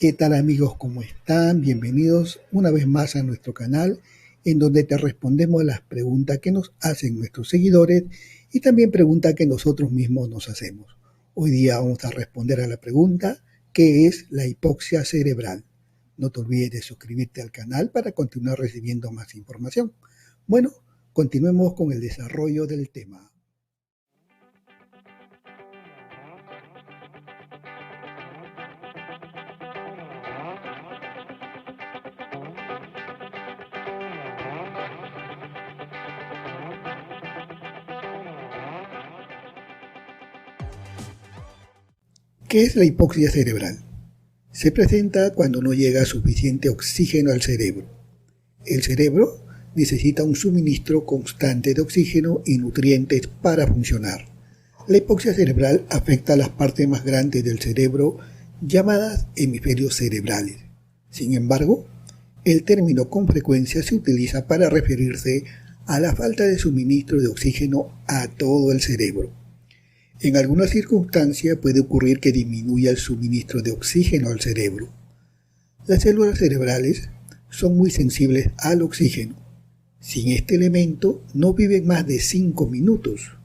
¿Qué tal amigos? ¿Cómo están? Bienvenidos una vez más a nuestro canal en donde te respondemos las preguntas que nos hacen nuestros seguidores y también preguntas que nosotros mismos nos hacemos. Hoy día vamos a responder a la pregunta ¿qué es la hipoxia cerebral? No te olvides de suscribirte al canal para continuar recibiendo más información. Bueno, continuemos con el desarrollo del tema. ¿Qué es la hipoxia cerebral? Se presenta cuando no llega suficiente oxígeno al cerebro. El cerebro necesita un suministro constante de oxígeno y nutrientes para funcionar. La hipoxia cerebral afecta a las partes más grandes del cerebro llamadas hemisferios cerebrales. Sin embargo, el término con frecuencia se utiliza para referirse a la falta de suministro de oxígeno a todo el cerebro. En algunas circunstancias puede ocurrir que disminuya el suministro de oxígeno al cerebro. Las células cerebrales son muy sensibles al oxígeno. Sin este elemento no viven más de 5 minutos.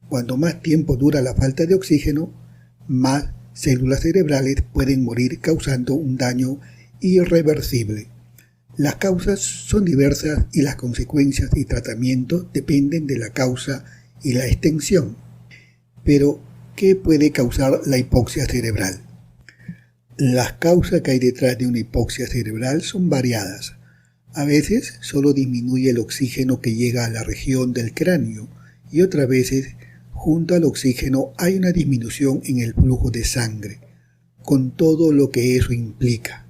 Cuanto más tiempo dura la falta de oxígeno, más células cerebrales pueden morir causando un daño irreversible. Las causas son diversas y las consecuencias y tratamientos dependen de la causa y la extensión. Pero, ¿qué puede causar la hipoxia cerebral? Las causas que hay detrás de una hipoxia cerebral son variadas. A veces solo disminuye el oxígeno que llega a la región del cráneo y otras veces, junto al oxígeno, hay una disminución en el flujo de sangre, con todo lo que eso implica.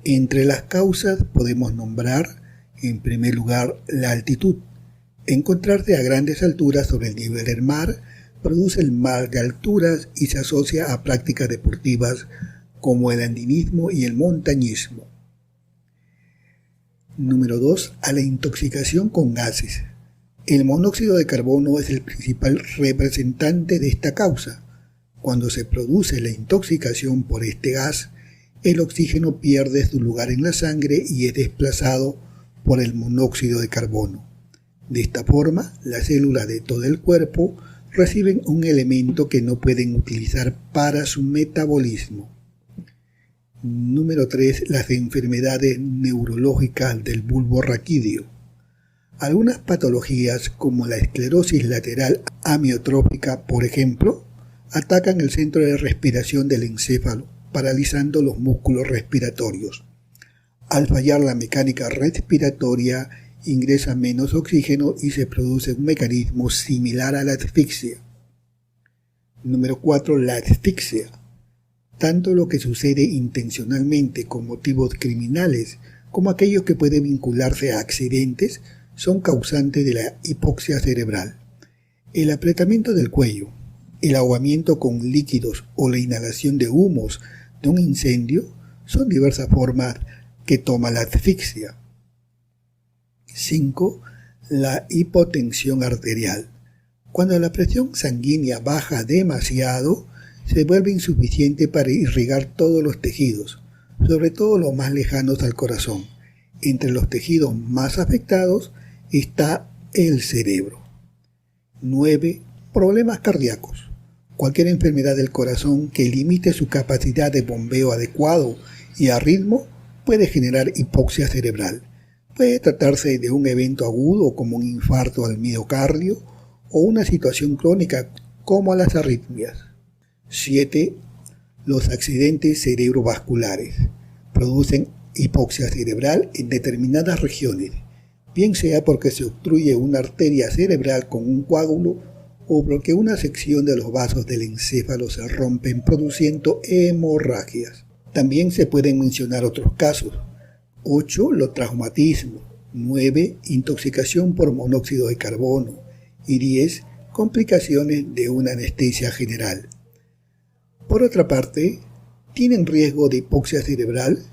Entre las causas podemos nombrar, en primer lugar, la altitud. Encontrarse a grandes alturas sobre el nivel del mar produce el mal de alturas y se asocia a prácticas deportivas como el andinismo y el montañismo. Número 2. A la intoxicación con gases. El monóxido de carbono es el principal representante de esta causa. Cuando se produce la intoxicación por este gas, el oxígeno pierde su lugar en la sangre y es desplazado por el monóxido de carbono. De esta forma, las células de todo el cuerpo reciben un elemento que no pueden utilizar para su metabolismo. Número 3. Las enfermedades neurológicas del bulbo raquídeo. Algunas patologías como la esclerosis lateral amiotrófica, por ejemplo, atacan el centro de respiración del encéfalo, paralizando los músculos respiratorios. Al fallar la mecánica respiratoria, ingresa menos oxígeno y se produce un mecanismo similar a la asfixia. Número 4. La asfixia. Tanto lo que sucede intencionalmente con motivos criminales como aquellos que pueden vincularse a accidentes son causantes de la hipoxia cerebral. El apretamiento del cuello, el ahogamiento con líquidos o la inhalación de humos de un incendio son diversas formas que toma la asfixia. 5. La hipotensión arterial. Cuando la presión sanguínea baja demasiado, se vuelve insuficiente para irrigar todos los tejidos, sobre todo los más lejanos al corazón. Entre los tejidos más afectados está el cerebro. 9. Problemas cardíacos. Cualquier enfermedad del corazón que limite su capacidad de bombeo adecuado y a ritmo puede generar hipoxia cerebral. Puede tratarse de un evento agudo como un infarto al miocardio o una situación crónica como las arritmias. 7. Los accidentes cerebrovasculares producen hipoxia cerebral en determinadas regiones, bien sea porque se obstruye una arteria cerebral con un coágulo o porque una sección de los vasos del encéfalo se rompen produciendo hemorragias. También se pueden mencionar otros casos. 8. Los traumatismos. 9. Intoxicación por monóxido de carbono. Y 10. Complicaciones de una anestesia general. Por otra parte, ¿tienen riesgo de hipoxia cerebral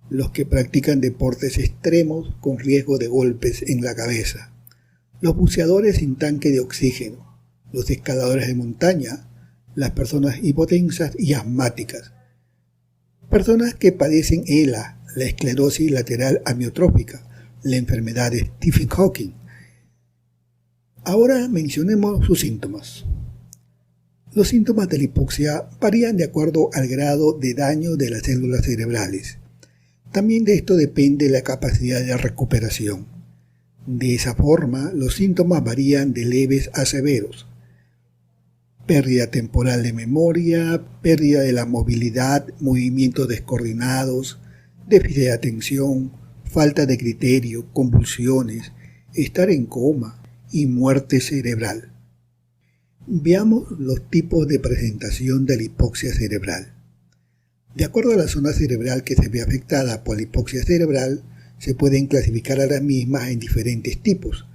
los que practican deportes extremos con riesgo de golpes en la cabeza? Los buceadores sin tanque de oxígeno, los escaladores de montaña, las personas hipotensas y asmáticas. Personas que padecen ELA, la esclerosis lateral amiotrófica, la enfermedad de Stephen Hawking. Ahora mencionemos sus síntomas. Los síntomas de la hipoxia varían de acuerdo al grado de daño de las células cerebrales. También de esto depende la capacidad de recuperación. De esa forma, los síntomas varían de leves a severos. Pérdida temporal de memoria, pérdida de la movilidad, movimientos descoordinados, déficit de atención, falta de criterio, convulsiones, estar en coma y muerte cerebral. Veamos los tipos de presentación de la hipoxia cerebral. De acuerdo a la zona cerebral que se ve afectada por la hipoxia cerebral, se pueden clasificar a las mismas en diferentes tipos.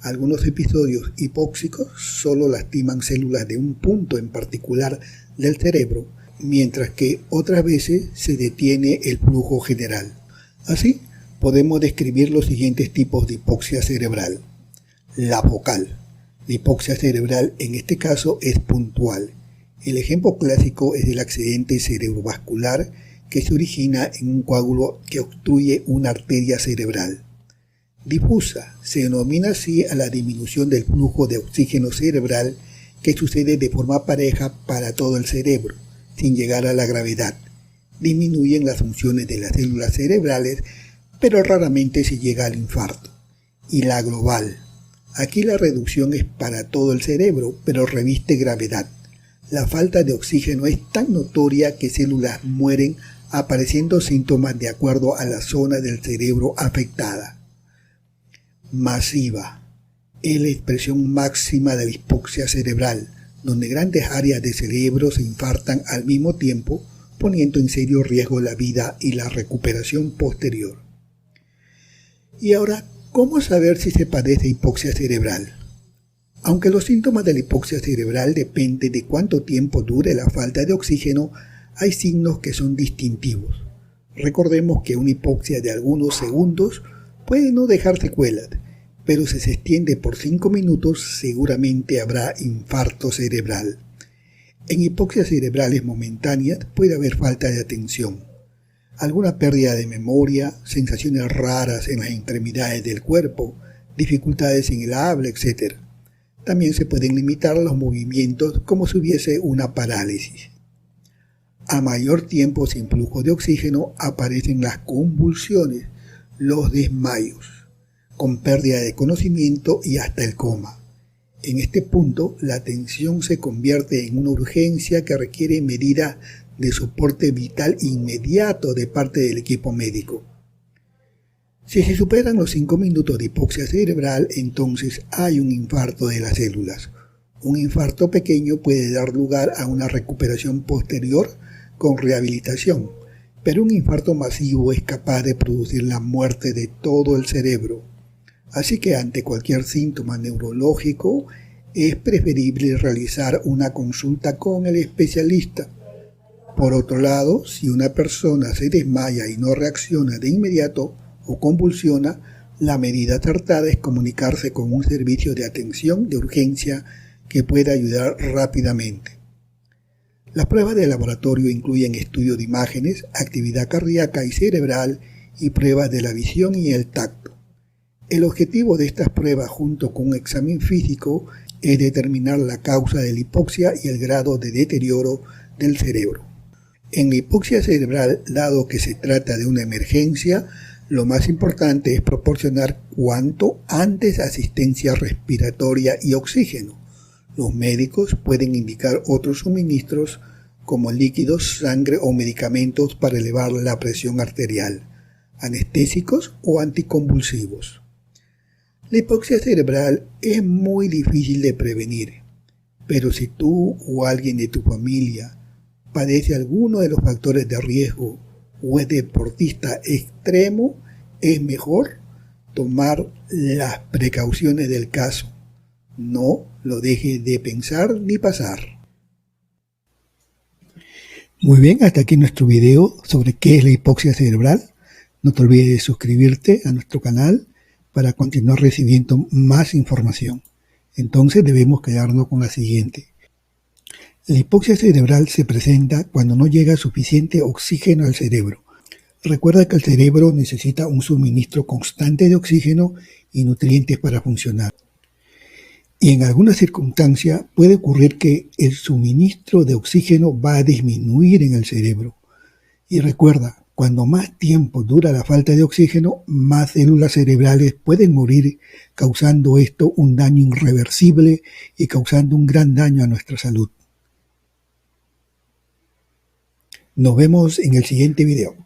Algunos episodios hipóxicos solo lastiman células de un punto en particular del cerebro, mientras que otras veces se detiene el flujo general. Así, podemos describir los siguientes tipos de hipoxia cerebral. La focal. La hipoxia cerebral en este caso es puntual. El ejemplo clásico es el accidente cerebrovascular que se origina en un coágulo que obstruye una arteria cerebral. Difusa. Se denomina así a la disminución del flujo de oxígeno cerebral que sucede de forma pareja para todo el cerebro, sin llegar a la gravedad. Disminuyen las funciones de las células cerebrales, pero raramente se llega al infarto. Y la global. Aquí la reducción es para todo el cerebro, pero reviste gravedad. La falta de oxígeno es tan notoria que células mueren apareciendo síntomas de acuerdo a la zona del cerebro afectada. Masiva. Es la expresión máxima de la hipoxia cerebral, donde grandes áreas del cerebro se infartan al mismo tiempo, poniendo en serio riesgo la vida y la recuperación posterior. Y ahora, ¿cómo saber si se padece hipoxia cerebral? Aunque los síntomas de la hipoxia cerebral dependen de cuánto tiempo dure la falta de oxígeno, hay signos que son distintivos. Recordemos que una hipoxia de algunos segundos puede no dejar secuelas, pero si se extiende por 5 minutos seguramente habrá infarto cerebral. En hipoxias cerebrales momentáneas puede haber falta de atención, alguna pérdida de memoria, sensaciones raras en las extremidades del cuerpo, dificultades en el habla, etc. También se pueden limitar los movimientos como si hubiese una parálisis. A mayor tiempo sin flujo de oxígeno aparecen las convulsiones, los desmayos, con pérdida de conocimiento y hasta el coma. En este punto, la atención se convierte en una urgencia que requiere medidas de soporte vital inmediato de parte del equipo médico. Si se superan los 5 minutos de hipoxia cerebral, entonces hay un infarto de las células. Un infarto pequeño puede dar lugar a una recuperación posterior con rehabilitación, pero un infarto masivo es capaz de producir la muerte de todo el cerebro. Así que ante cualquier síntoma neurológico, es preferible realizar una consulta con el especialista. Por otro lado, si una persona se desmaya y no reacciona de inmediato o convulsiona, la medida acertada es comunicarse con un servicio de atención de urgencia que pueda ayudar rápidamente. Las pruebas de laboratorio incluyen estudio de imágenes, actividad cardíaca y cerebral y pruebas de la visión y el tacto. El objetivo de estas pruebas junto con un examen físico es determinar la causa de la hipoxia y el grado de deterioro del cerebro. En la hipoxia cerebral, dado que se trata de una emergencia, lo más importante es proporcionar cuanto antes asistencia respiratoria y oxígeno. Los médicos pueden indicar otros suministros como líquidos, sangre o medicamentos para elevar la presión arterial, anestésicos o anticonvulsivos. La hipoxia cerebral es muy difícil de prevenir, pero si tú o alguien de tu familia padece alguno de los factores de riesgo o es deportista extremo, es mejor tomar las precauciones del caso. No lo dejes de pensar ni pasar. Muy bien, hasta aquí nuestro video sobre qué es la hipoxia cerebral. No te olvides de suscribirte a nuestro canal para continuar recibiendo más información. Entonces debemos quedarnos con la siguiente. La hipoxia cerebral se presenta cuando no llega suficiente oxígeno al cerebro. Recuerda que el cerebro necesita un suministro constante de oxígeno y nutrientes para funcionar. Y en algunas circunstancias puede ocurrir que el suministro de oxígeno va a disminuir en el cerebro. Y recuerda, cuando más tiempo dura la falta de oxígeno, más células cerebrales pueden morir, causando esto un daño irreversible y causando un gran daño a nuestra salud. Nos vemos en el siguiente video.